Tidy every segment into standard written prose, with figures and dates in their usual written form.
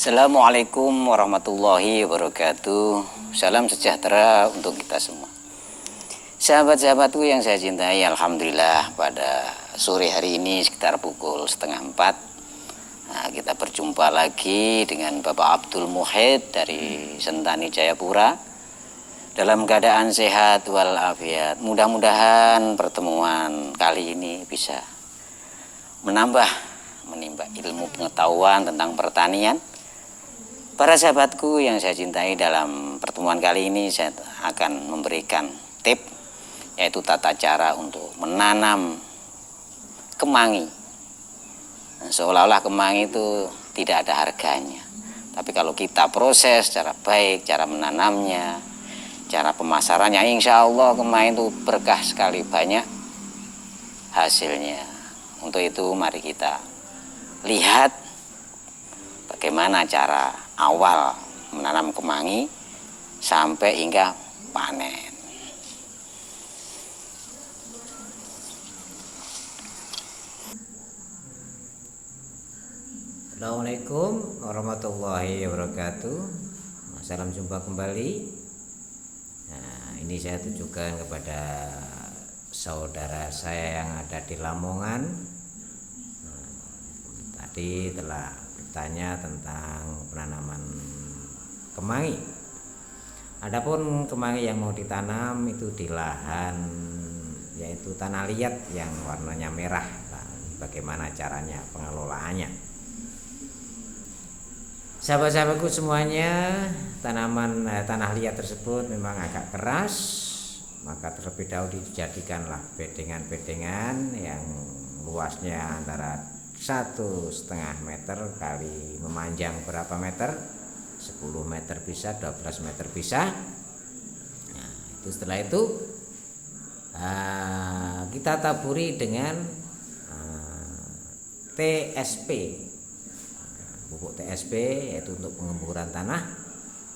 Assalamualaikum warahmatullahi wabarakatuh. Salam sejahtera untuk kita semua. Sahabat-sahabatku yang saya cintai, alhamdulillah pada sore hari ini sekitar pukul 3:30 kita berjumpa lagi dengan Bapak Abdul Muhid dari Sentani Jayapura dalam keadaan sehat walafiat. Mudah-mudahan pertemuan kali ini bisa menimba ilmu pengetahuan tentang pertanian. Para sahabatku yang saya cintai, dalam pertemuan kali ini saya akan memberikan tip, yaitu tata cara untuk menanam kemangi. Seolah-olah kemangi itu tidak ada harganya, tapi kalau kita proses secara baik, cara menanamnya, cara pemasarannya, insya Allah kemangi itu berkah sekali, banyak hasilnya. Untuk itu mari kita lihat bagaimana cara awal menanam kemangi sampai hingga panen. Assalamualaikum warahmatullahi wabarakatuh. Salam jumpa kembali. Nah, ini saya tujukan kepada saudara saya yang ada di Lamongan. Tadi telah bertanya tentang penanaman kemangi. Adapun kemangi yang mau ditanam itu di lahan, yaitu tanah liat yang warnanya merah. Nah, bagaimana caranya pengelolaannya? Sahabat-sahabatku semuanya, tanah liat tersebut memang agak keras, maka terlebih dahulu dijadikanlah bedengan-bedengan yang luasnya antara 1,5 meter kali memanjang berapa meter, 10 meter bisa, 12 meter bisa. Nah, itu setelah itu kita taburi dengan TSP, pupuk TSP, yaitu untuk pengemburan tanah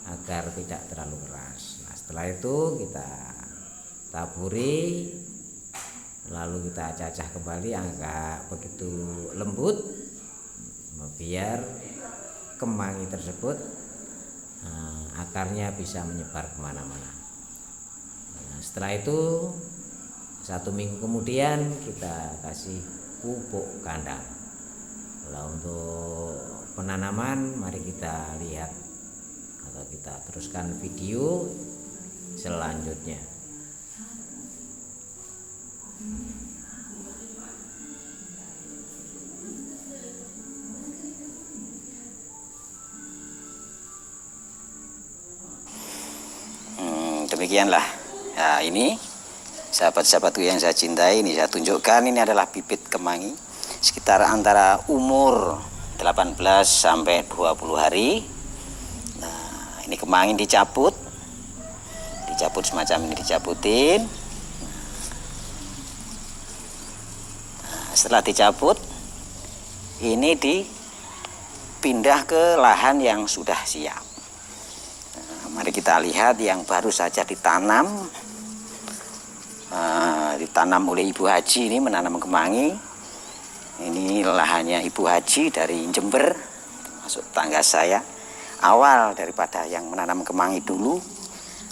agar tidak terlalu keras. Nah, setelah itu kita taburi, lalu kita cacah kembali agak begitu lembut biar kemangi tersebut akarnya bisa menyebar kemana-mana. Nah, setelah itu 1 minggu kemudian kita kasih pupuk kandang. Kalau untuk penanaman, mari kita lihat atau kita teruskan video selanjutnya. Demikianlah. Nah, ini sahabat-sahabatku yang saya cintai, ini saya tunjukkan, ini adalah bibit kemangi sekitar antara umur 18 sampai 20 hari. Nah, ini kemangi dicabut semacam ini, dicabutin. Nah, setelah dicabut, ini dipindah ke lahan yang sudah siap. Nah, mari kita lihat yang baru saja ditanam oleh Ibu Haji ini menanam kemangi. Ini lahannya Ibu Haji dari Jember, masuk tangga saya. Awal daripada yang menanam kemangi dulu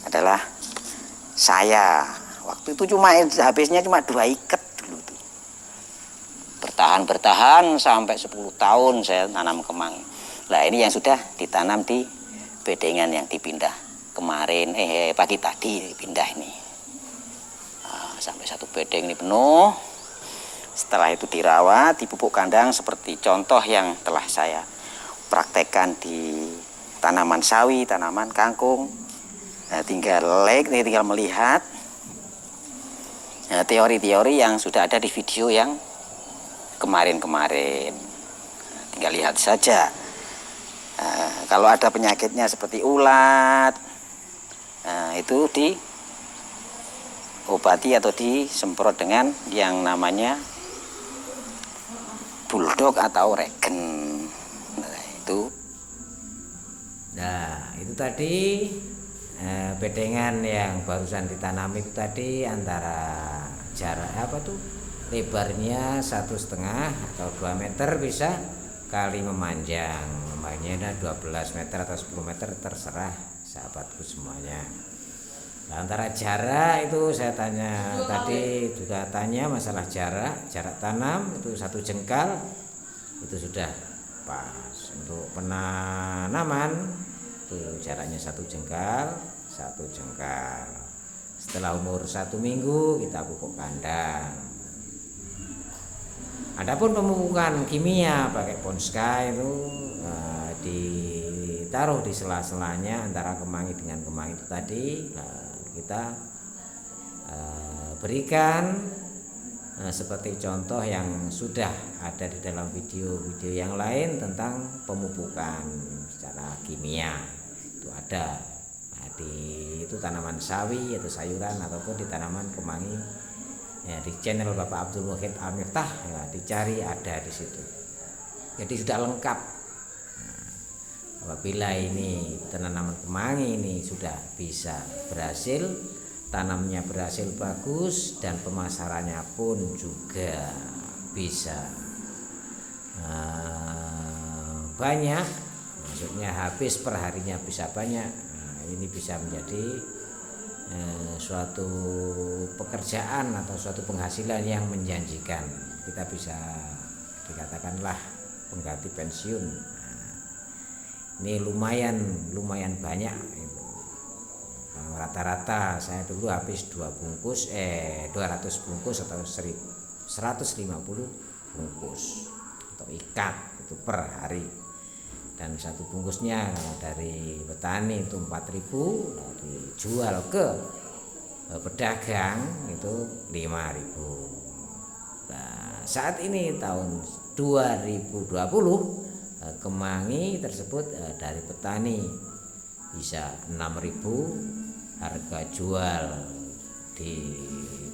adalah saya. Waktu itu habisnya cuma 2 ikat dulu tuh. Bertahan sampai 10 tahun saya tanam kemangi. Nah, ini yang sudah ditanam di bedengan yang dipindah kemarin, pagi tadi dipindah ini. Nah, sampai 1 bedeng ini penuh. Setelah itu dirawat, dipupuk kandang seperti contoh yang telah saya praktekkan di tanaman sawi, tanaman kangkung. Nah, tinggal melihat teori-teori yang sudah ada di video yang kemarin-kemarin. Nah, tinggal lihat saja. Kalau ada penyakitnya seperti ulat, itu diobati atau disemprot dengan yang namanya bulldog atau regen. Nah, itu tadi bedengan yang barusan ditanam itu tadi antara jarak lebarnya 1,5 atau 2 meter bisa, kali memanjang, memanjangnya 12 meter atau 10 meter terserah sahabatku semuanya. Nah, antara jarak itu saya tanya tadi juga tanya masalah jarak tanam itu 1 jengkal itu sudah pas. Untuk penanaman itu jaraknya 1 jengkal. Setelah umur 1 minggu kita pupuk kandang. Adapun pemupukan kimia pakai Ponska itu ditaruh di sela-selanya antara kemangi dengan kemangi itu tadi. Kita berikan seperti contoh yang sudah ada di dalam video-video yang lain tentang pemupukan secara kimia itu ada itu tanaman sawi atau sayuran ataupun di tanaman kemangi ya, di channel Bapak Abdul Muhid Al-Miftah ya, dicari ada di situ. Jadi sudah lengkap. Apabila ini tanaman kemangi ini sudah bisa berhasil, tanamnya berhasil bagus dan pemasarannya pun juga bisa banyak, maksudnya habis perharinya bisa banyak. Ini bisa menjadi suatu pekerjaan atau suatu penghasilan yang menjanjikan. Kita bisa dikatakanlah pengganti pensiun. Ini lumayan banyak itu. Rata-rata saya dulu habis 200 bungkus atau 150 bungkus atau ikat itu per hari. Dan 1 bungkusnya dari petani itu 4.000, dijual ke pedagang itu 5.000. Nah, saat ini tahun 2020 kemangi tersebut dari petani bisa 6.000, harga jual di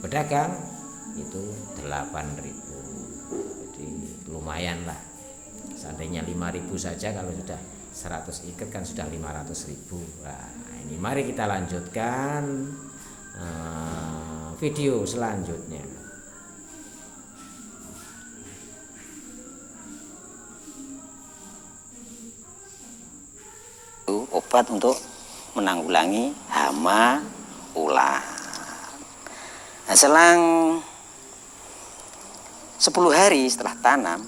pedagang itu 8.000. Jadi lumayan lah. Seandainya 5.000 saja, kalau sudah 100 ikat kan sudah 500.000. Nah, ini mari kita lanjutkan video selanjutnya. Obat untuk menanggulangi hama ular. Nah, selang 10 hari setelah tanam,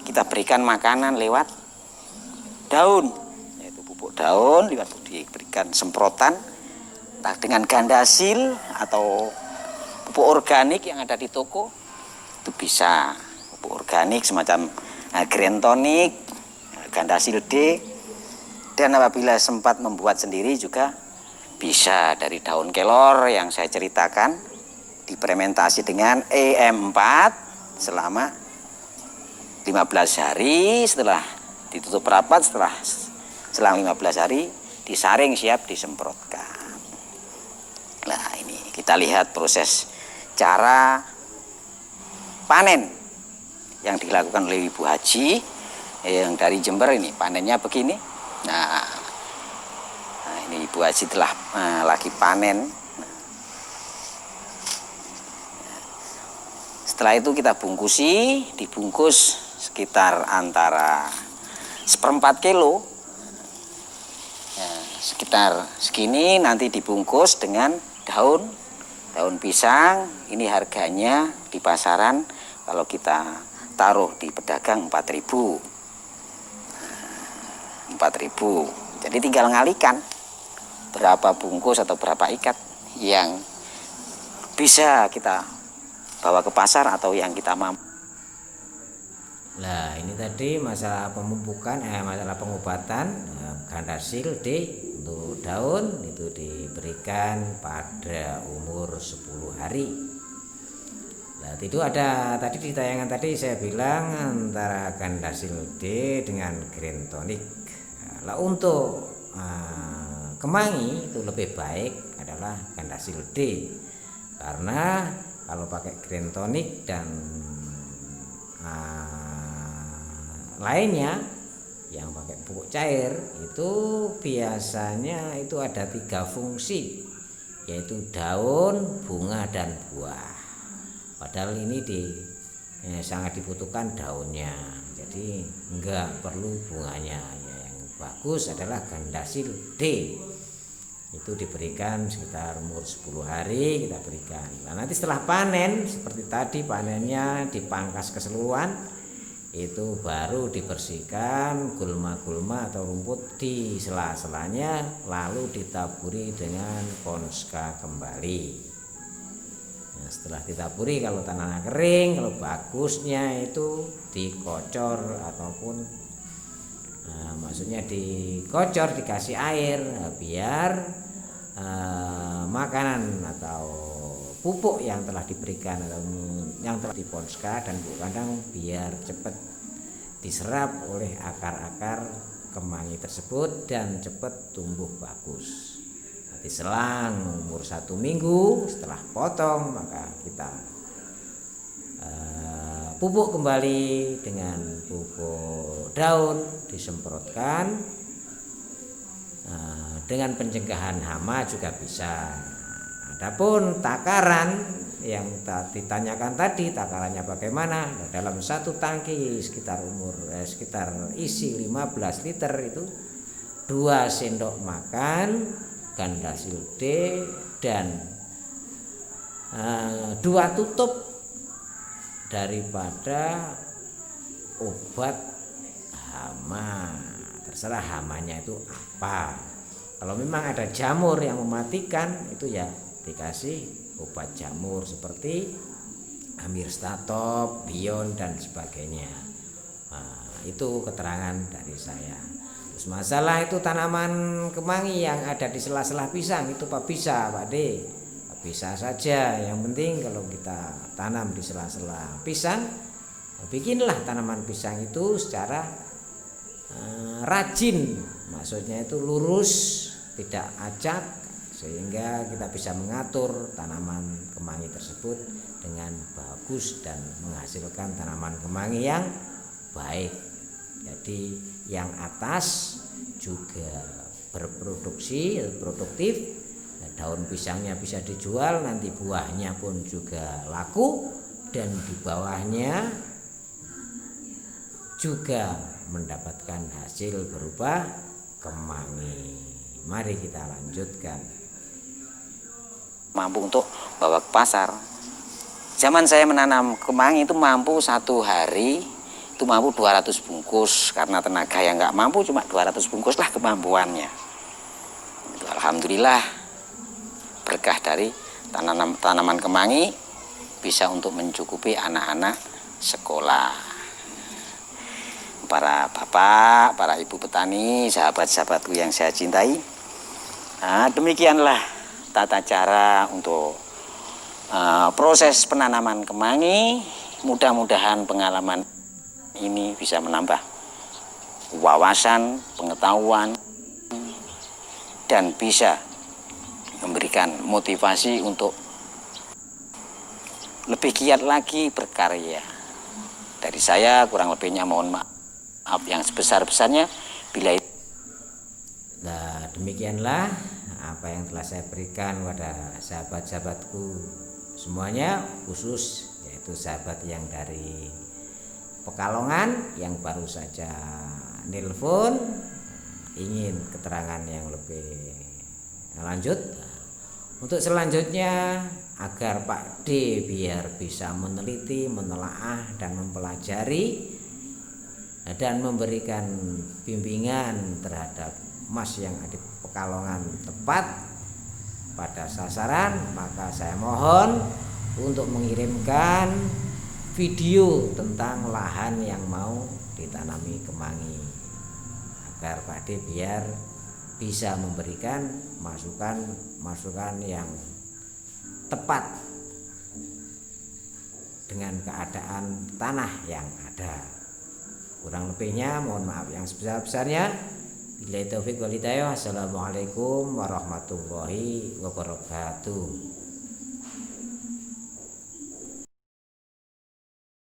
kita berikan makanan lewat daun, yaitu pupuk daun, diberikan semprotan entah dengan gandasil atau pupuk organik yang ada di toko. Itu bisa pupuk organik semacam green tonic, gandasil D. Dan apabila sempat membuat sendiri juga bisa dari daun kelor yang saya ceritakan, difermentasi dengan EM4 selama 15 hari. Setelah ditutup rapat, selang 15 hari disaring siap disemprotkan. Nah, ini kita lihat proses cara panen yang dilakukan oleh Ibu Haji yang dari Jember. Ini panennya begini. Nah, ini Ibu Haji telah lagi panen. Setelah itu kita dibungkus sekitar antara 1/4 kilo, ya, sekitar segini. Nanti dibungkus dengan daun pisang. Ini harganya di pasaran kalau kita taruh di pedagang 4.000. Jadi tinggal ngalikan berapa bungkus atau berapa ikat yang bisa kita bawa ke pasar atau yang kita mampu. Nah, ini tadi masalah pemupukan, masalah pengobatan gandasil D untuk daun itu diberikan pada umur 10 hari. Nah, itu ada tadi di tayangan tadi saya bilang antara gandasil D dengan green tonic. Nah, untuk kemangi itu lebih baik adalah gandasil D, karena kalau pakai green tonic dan lainnya yang pakai pupuk cair itu biasanya itu ada 3 fungsi, yaitu daun, bunga, dan buah. Padahal ini sangat dibutuhkan daunnya, jadi enggak perlu bunganya. Yang bagus adalah Gandasil D, itu diberikan sekitar umur 10 hari kita berikan. Nah, nanti setelah panen seperti tadi, panennya dipangkas keseluruhan, itu baru dibersihkan gulma-gulma atau rumput di sela-selanya, lalu ditaburi dengan Ponska kembali. Nah, setelah ditaburi, kalau tanahnya kering, kalau bagusnya itu dikocor ataupun maksudnya dikocor, dikasih air biar makanan atau pupuk yang telah diberikan atau yang telah diponska dan pupuk kandang biar cepat diserap oleh akar-akar kemangi tersebut dan cepat tumbuh bagus. Nanti selang umur 1 minggu setelah potong, maka kita pupuk kembali dengan pupuk daun, disemprotkan. Dengan pencegahan hama juga bisa. Adapun takaran yang ditanyakan tadi, takarannya bagaimana? Nah, dalam satu tangki sekitar isi 15 liter itu 2 sendok makan Gandasil D dan 2 tutup daripada obat hama. Terserah hamanya itu apa. Kalau memang ada jamur yang mematikan, itu ya dikasih obat jamur seperti Amirstatop, Bion dan sebagainya. Nah, itu keterangan dari saya. Terus masalah itu tanaman kemangi yang ada di sela-sela pisang, itu Pak bisa Pak D, bisa saja. Yang penting kalau kita tanam di sela-sela pisang, bikinlah tanaman pisang itu secara rajin, maksudnya itu lurus, tidak acak, sehingga kita bisa mengatur tanaman kemangi tersebut dengan bagus dan menghasilkan tanaman kemangi yang baik. Jadi yang atas juga berproduksi, produktif, daun pisangnya bisa dijual, nanti buahnya pun juga laku, dan di bawahnya juga mendapatkan hasil berupa kemangi. Mari kita lanjutkan. Mampu untuk bawa ke pasar. Zaman saya menanam kemangi itu mampu 1 hari itu mampu 200 bungkus, karena tenaga yang nggak mampu cuma 200 bungkus lah kemampuannya. Itu alhamdulillah berkah dari tanaman kemangi bisa untuk mencukupi anak-anak sekolah. Para bapak, para ibu petani, sahabat-sahabatku yang saya cintai, nah, demikianlah tata cara untuk proses penanaman kemangi. Mudah-mudahan pengalaman ini bisa menambah wawasan, pengetahuan, dan bisa memberikan motivasi untuk lebih giat lagi berkarya. Dari saya kurang lebihnya mohon maaf yang sebesar-besarnya. Nah, demikianlah apa yang telah saya berikan kepada sahabat-sahabatku semuanya, khusus yaitu sahabat yang dari Pekalongan yang baru saja nelpon ingin keterangan yang lebih lanjut. Untuk selanjutnya, agar Pak D biar bisa meneliti, menelaah dan mempelajari dan memberikan bimbingan terhadap Mas yang ada di Pekalongan tepat pada sasaran, maka saya mohon untuk mengirimkan video tentang lahan yang mau ditanami kemangi, agar Pak D biar bisa memberikan masukan yang tepat dengan keadaan tanah yang ada. Kurang lebihnya mohon maaf yang sebesar-besarnya. Billahi taufik wal hidayah. Assalamualaikum warahmatullahi wabarakatuh.